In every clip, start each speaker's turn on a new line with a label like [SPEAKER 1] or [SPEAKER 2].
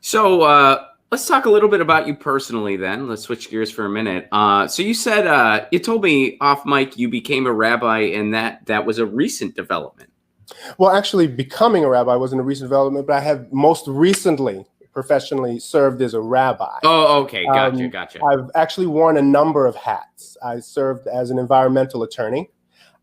[SPEAKER 1] So let's talk a little bit about you personally then. Let's switch gears for a minute. So you said you told me off mic you became a rabbi and that was a recent development.
[SPEAKER 2] Well, actually, becoming a rabbi wasn't a recent development, but I have most recently professionally served as a rabbi.
[SPEAKER 1] Oh, okay. Gotcha.
[SPEAKER 2] I've actually worn a number of hats. I served as an environmental attorney.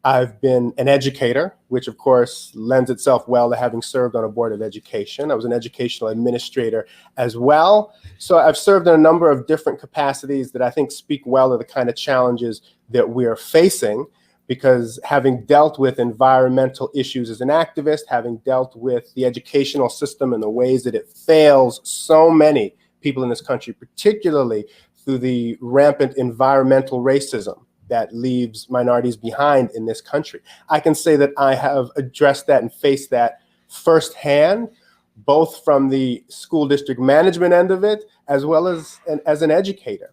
[SPEAKER 2] I've been an educator, which of course lends itself well to having served on a board of education. I was an educational administrator as well. So I've served in a number of different capacities that I think speak well to the kind of challenges that we are facing, because having dealt with environmental issues as an activist, having dealt with the educational system and the ways that it fails so many people in this country, particularly through the rampant environmental racism that leaves minorities behind in this country, I can say that I have addressed that and faced that firsthand, both from the school district management end of it, as well as an educator.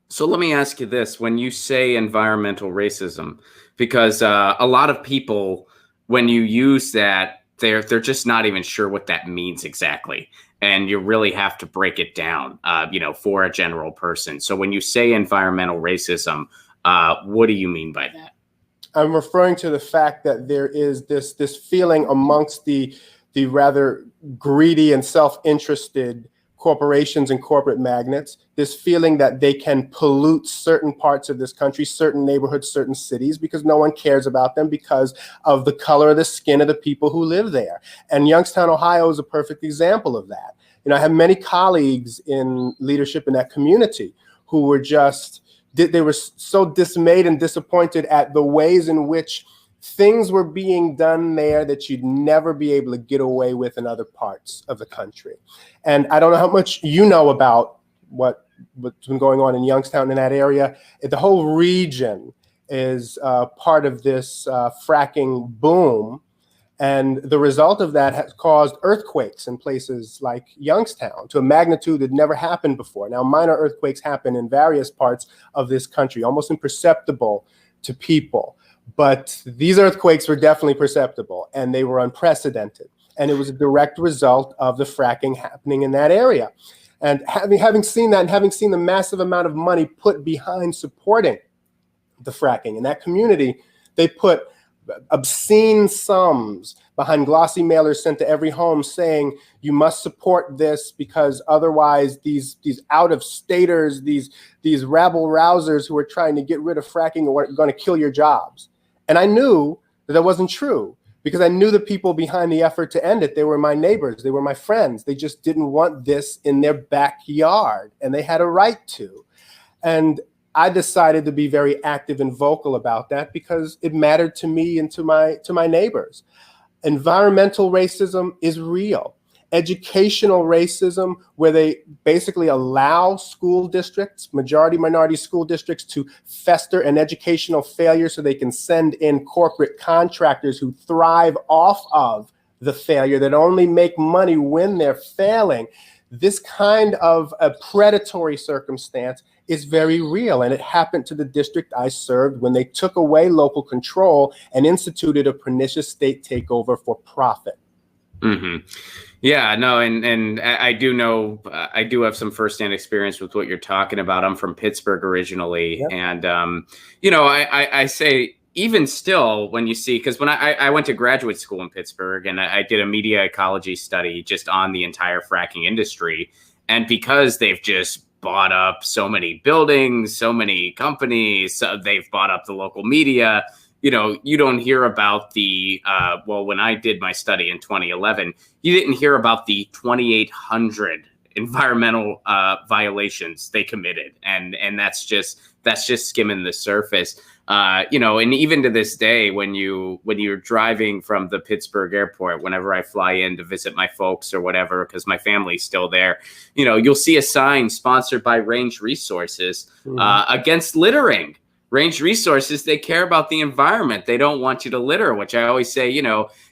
[SPEAKER 1] So let me ask you this. When you say environmental racism, because a lot of people, when you use that, they're just not even sure what that means exactly. And you really have to break it down, for a general person. So when you say environmental racism, what do you mean by that?
[SPEAKER 2] I'm referring to the fact that there is this feeling amongst the rather greedy and self-interested corporations and corporate magnates, this feeling that they can pollute certain parts of this country, certain neighborhoods, certain cities, because no one cares about them because of the color of the skin of the people who live there. And Youngstown, Ohio is a perfect example of that. I have many colleagues in leadership in that community who were they were so dismayed and disappointed at the ways in which things were being done there that you'd never be able to get away with in other parts of the country. And I don't know how much you know about what's been going on in Youngstown in that area. The whole region is part of this fracking boom. And the result of that has caused earthquakes in places like Youngstown to a magnitude that never happened before. Now, minor earthquakes happen in various parts of this country, almost imperceptible to people. But these earthquakes were definitely perceptible, and they were unprecedented. And it was a direct result of the fracking happening in that area. And having seen that, and having seen the massive amount of money put behind supporting the fracking in that community, they put obscene sums behind glossy mailers sent to every home saying, you must support this because otherwise these out-of-staters, these rabble-rousers who are trying to get rid of fracking are going to kill your jobs. And I knew that wasn't true, because I knew the people behind the effort to end it. They were my neighbors. They were my friends. They just didn't want this in their backyard, and they had a right to. And I decided to be very active and vocal about that because it mattered to me and to my neighbors. Environmental racism is real. Educational racism, where they basically allow school districts, majority minority school districts, to fester an educational failure so they can send in corporate contractors who thrive off of the failure, that only make money when they're failing. This kind of a predatory circumstance is very real, and it happened to the district I served when they took away local control and instituted a pernicious state takeover for profit.
[SPEAKER 1] Mm-hmm. Yeah, no, and I do know, I do have some firsthand experience with what you're talking about. I'm from Pittsburgh originally. Yep. And, I say, even still, when you see, because when I went to graduate school in Pittsburgh, and I did a media ecology study just on the entire fracking industry. And because they've just bought up so many buildings, so many companies, so they've bought up the local media, you don't hear about the, when I did my study in 2011, you didn't hear about the 2,800 environmental violations they committed. And that's just skimming the surface. And even to this day, when you're driving from the Pittsburgh airport, whenever I fly in to visit my folks or whatever, because my family's still there, you'll see a sign sponsored by Range Resources against littering. Range Resources, they care about the environment. They don't want you to litter, which I always say,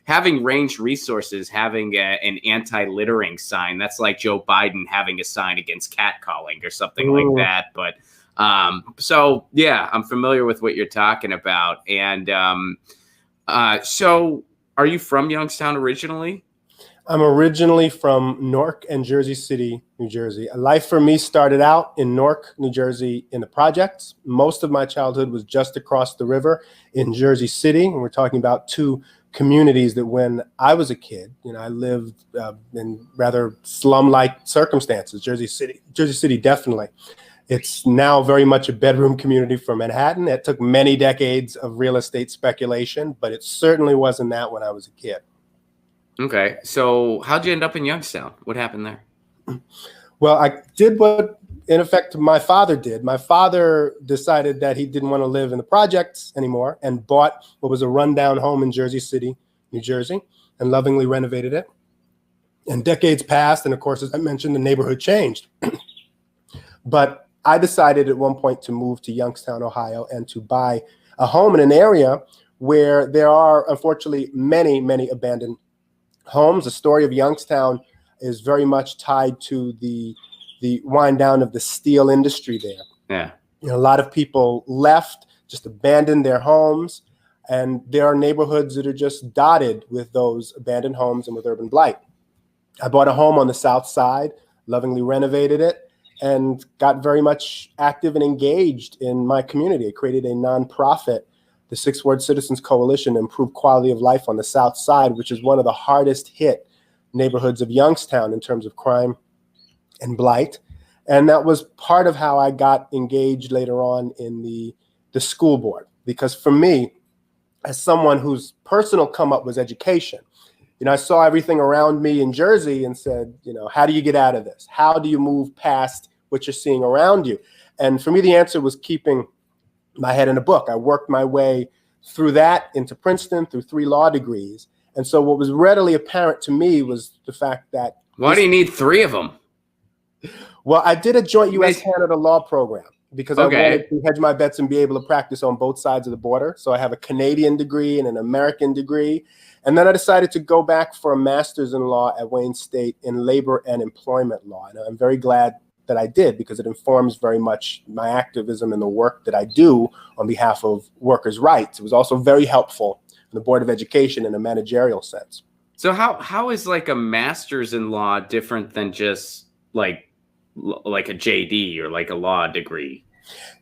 [SPEAKER 1] having Range Resources, having an anti-littering sign, that's like Joe Biden having a sign against catcalling or something like that. But so, yeah, I'm familiar with what you're talking about. And so are you from Youngstown originally?
[SPEAKER 2] I'm originally from Newark and Jersey City, New Jersey. Life for me started out in Newark, New Jersey in the projects. Most of my childhood was just across the river in Jersey City. And we're talking about two communities that when I was a kid, I lived in rather slum-like circumstances. Jersey City, definitely. It's now very much a bedroom community for Manhattan. It took many decades of real estate speculation, but it certainly wasn't that when I was a kid.
[SPEAKER 1] Okay. So how'd you end up in Youngstown? What happened there?
[SPEAKER 2] Well, I did what, in effect, my father did. My father decided that he didn't want to live in the projects anymore and bought what was a rundown home in Jersey City, New Jersey, and lovingly renovated it. And decades passed, and of course, as I mentioned, the neighborhood changed. But I decided at one point to move to Youngstown, Ohio, and to buy a home in an area where there are, unfortunately, many, many abandoned homes. The story of Youngstown is very much tied to the wind down of the steel industry there.
[SPEAKER 1] Yeah.
[SPEAKER 2] A lot of people left, just abandoned their homes, and there are neighborhoods that are just dotted with those abandoned homes and with urban blight. I bought a home on the south side, lovingly renovated it, and got very much active and engaged in my community. I created a nonprofit, the Sixth Ward Citizens Coalition, to improve quality of life on the south side, which is one of the hardest hit neighborhoods of Youngstown in terms of crime and blight. And that was part of how I got engaged later on in the school board. Because for me, as someone whose personal come up was education, I saw everything around me in Jersey and said, how do you get out of this? How do you move past what you're seeing around you? And for me, the answer was keeping my head in a book. I worked my way through that into Princeton, through 3 law degrees. And so what was readily apparent to me was the fact that—
[SPEAKER 1] Why do you need 3 of them?
[SPEAKER 2] Well, I did a joint U.S.-Canada law program because I wanted to hedge my bets and be able to practice on both sides of the border. So I have a Canadian degree and an American degree. And then I decided to go back for a master's in law at Wayne State in labor and employment law. And I'm very glad that I did, because it informs very much my activism and the work that I do on behalf of workers' rights. It was also very helpful in the Board of Education in a managerial sense.
[SPEAKER 1] So how is like a master's in law different than just like a JD or like a law degree?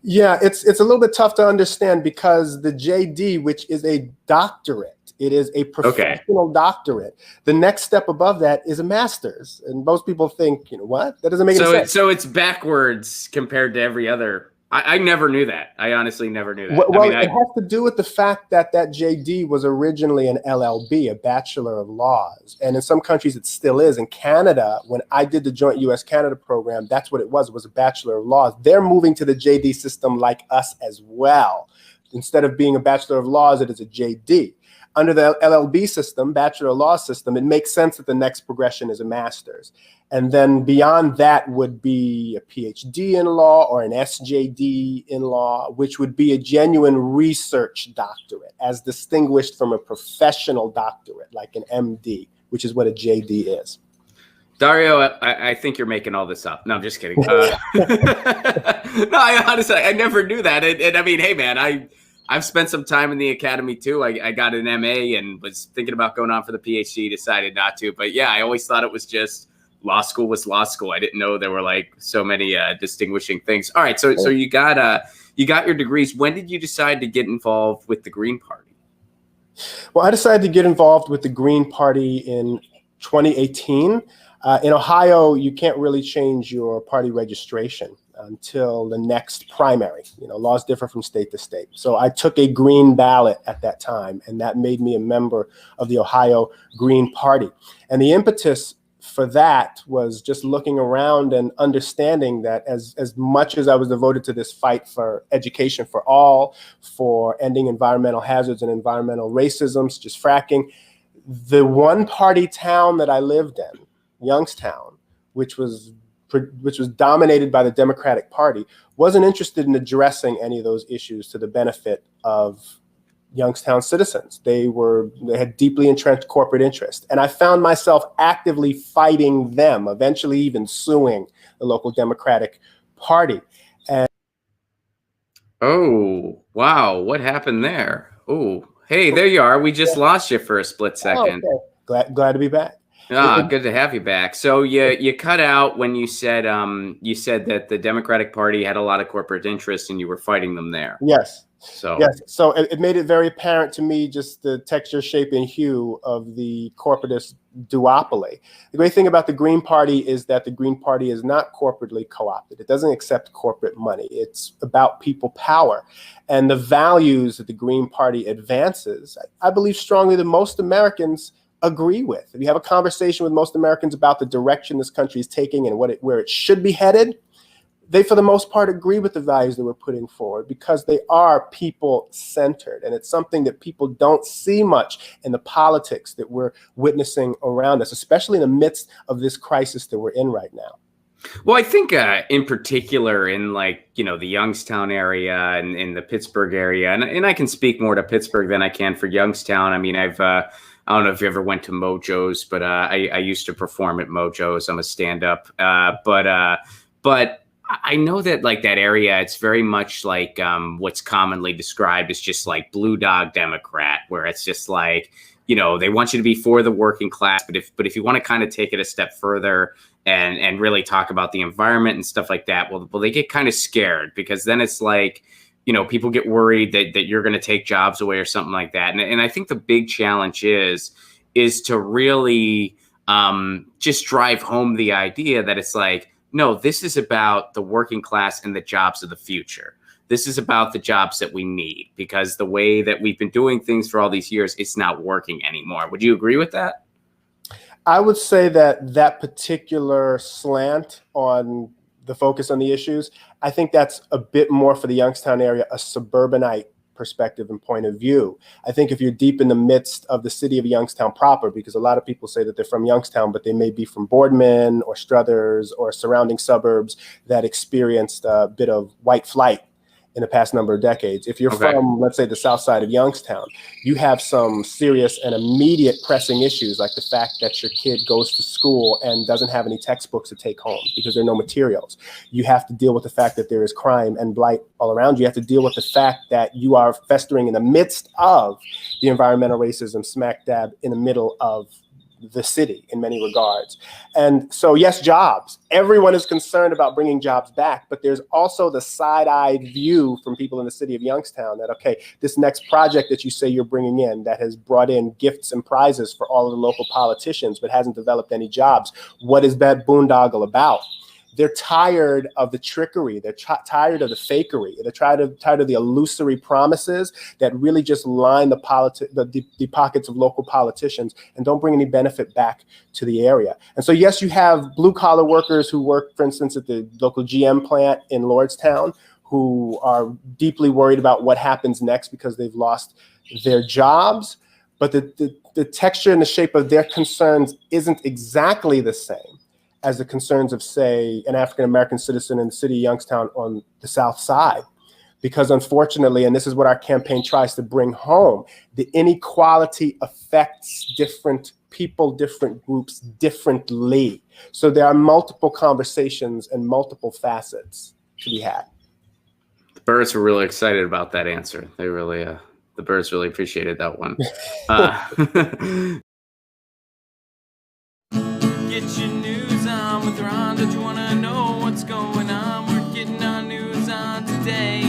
[SPEAKER 2] Yeah, it's a little bit tough to understand, because the JD, which is a doctorate, it is a professional doctorate. The next step above that is a master's. And most people think, what? That doesn't make any sense.
[SPEAKER 1] So it's backwards compared to every other. I never knew that. I honestly never knew that.
[SPEAKER 2] Well, it has to do with the fact that JD was originally an LLB, a Bachelor of Laws. And in some countries, it still is. In Canada, when I did the joint U.S.-Canada program, that's what it was. It was a Bachelor of Laws. They're moving to the JD system like us as well. Instead of being a Bachelor of Laws, it is a JD. Under the LLB system, Bachelor of Laws system, it makes sense that the next progression is a master's. And then beyond that would be a PhD in law or an SJD in law, which would be a genuine research doctorate, as distinguished from a professional doctorate like an MD, which is what a JD is.
[SPEAKER 1] Dario, I think you're making all this up. No, I'm just kidding. No, I honestly, I never knew that. And I mean, hey, man, I've spent some time in the academy too. I got an MA and was thinking about going on for the PhD, decided not to. But yeah, I always thought it was just law school was law school. I didn't know there were like so many distinguishing things. All right, so you got your degrees. When did you decide to get involved with the Green Party?
[SPEAKER 2] Well, I decided to get involved with the Green Party in 2018. In Ohio, you can't really change your party registration until the next primary. Laws differ from state to state. So I took a green ballot at that time, and that made me a member of the Ohio Green Party. And the impetus for that was just looking around and understanding that as much as I was devoted to this fight for education for all, for ending environmental hazards and environmental racism, such as fracking, the one-party town that I lived in, Youngstown, which was dominated by the Democratic Party, wasn't interested in addressing any of those issues to the benefit of Youngstown citizens. They had deeply entrenched corporate interest. And I found myself actively fighting them, eventually even suing the local Democratic Party. And
[SPEAKER 1] oh, wow. What happened there? Oh, hey, there you are. We just lost you for a split second.
[SPEAKER 2] Oh, okay. Glad to be back.
[SPEAKER 1] Good to have you back. So you cut out when you said that the Democratic Party had a lot of corporate interests and you were fighting them there.
[SPEAKER 2] Yes.
[SPEAKER 1] So
[SPEAKER 2] yes. So it made it very apparent to me just the texture, shape, and hue of the corporatist duopoly. The great thing about the Green Party is that the Green Party is not corporately co-opted. It doesn't accept corporate money. It's about people power. And the values that the Green Party advances, I believe strongly that most Americans agree with. If you have a conversation with most Americans about the direction this country is taking and where it should be headed, they, for the most part, agree with the values that we're putting forward because they are people-centered. And it's something that people don't see much in the politics that we're witnessing around us, especially in the midst of this crisis that we're in right now.
[SPEAKER 1] Well, I think in particular in the Youngstown area and in the Pittsburgh area, and I can speak more to Pittsburgh than I can for Youngstown. I mean, I don't know if you ever went to Mojo's, but I used to perform at Mojo's. I'm a stand-up, but I know that that area, it's very much like what's commonly described as just like blue dog Democrat, where it's just like, they want you to be for the working class, but if you want to kind of take it a step further and really talk about the environment and stuff like that, well, they get kind of scared because then it's like, people get worried that you're going to take jobs away or something like that. And I think the big challenge is to really just drive home the idea that it's like, no, this is about the working class and the jobs of the future. This is about the jobs that we need because the way that we've been doing things for all these years, it's not working anymore. Would you agree with that?
[SPEAKER 2] I would say that particular slant on the focus on the issues, I think that's a bit more for the Youngstown area, a suburbanite perspective and point of view. I think if you're deep in the midst of the city of Youngstown proper, because a lot of people say that they're from Youngstown, but they may be from Boardman or Struthers or surrounding suburbs that experienced a bit of white flight in the past number of decades. If you're from, let's say, the south side of Youngstown, you have some serious and immediate pressing issues, like the fact that your kid goes to school and doesn't have any textbooks to take home because there are no materials. You have to deal with the fact that there is crime and blight all around you. You have to deal with the fact that you are festering in the midst of the environmental racism, smack dab in the middle of the city in many regards. And so, yes, jobs. Everyone is concerned about bringing jobs back, but there's also the side-eyed view from people in the city of Youngstown that, okay, this next project that you say you're bringing in that has brought in gifts and prizes for all of the local politicians but hasn't developed any jobs, what is that boondoggle about? They're tired of the trickery. They're tired of the fakery. They're tired of the illusory promises that really just line the pockets of local politicians and don't bring any benefit back to the area. And so, yes, you have blue-collar workers who work, for instance, at the local GM plant in Lordstown who are deeply worried about what happens next because they've lost their jobs. But the texture and the shape of their concerns isn't exactly the same as the concerns of, say, an African-American citizen in the city of Youngstown on the South Side. Because unfortunately, and this is what our campaign tries to bring home, the inequality affects different people, different groups differently. So there are multiple conversations and multiple facets to be had.
[SPEAKER 1] The birds were really excited about that answer. They really, the birds really appreciated that one.
[SPEAKER 3] Get your news on with Ron. Don't you want to know what's going on? We're getting our news on today.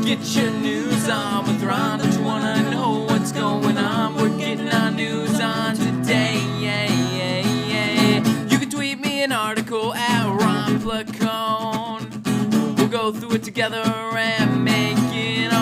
[SPEAKER 3] Get your news on with Ron. Don't you want to know what's going on? We're getting our news on today. Yeah, yeah, yeah. You can tweet me an article at Ron Placone. We'll go through it together and make it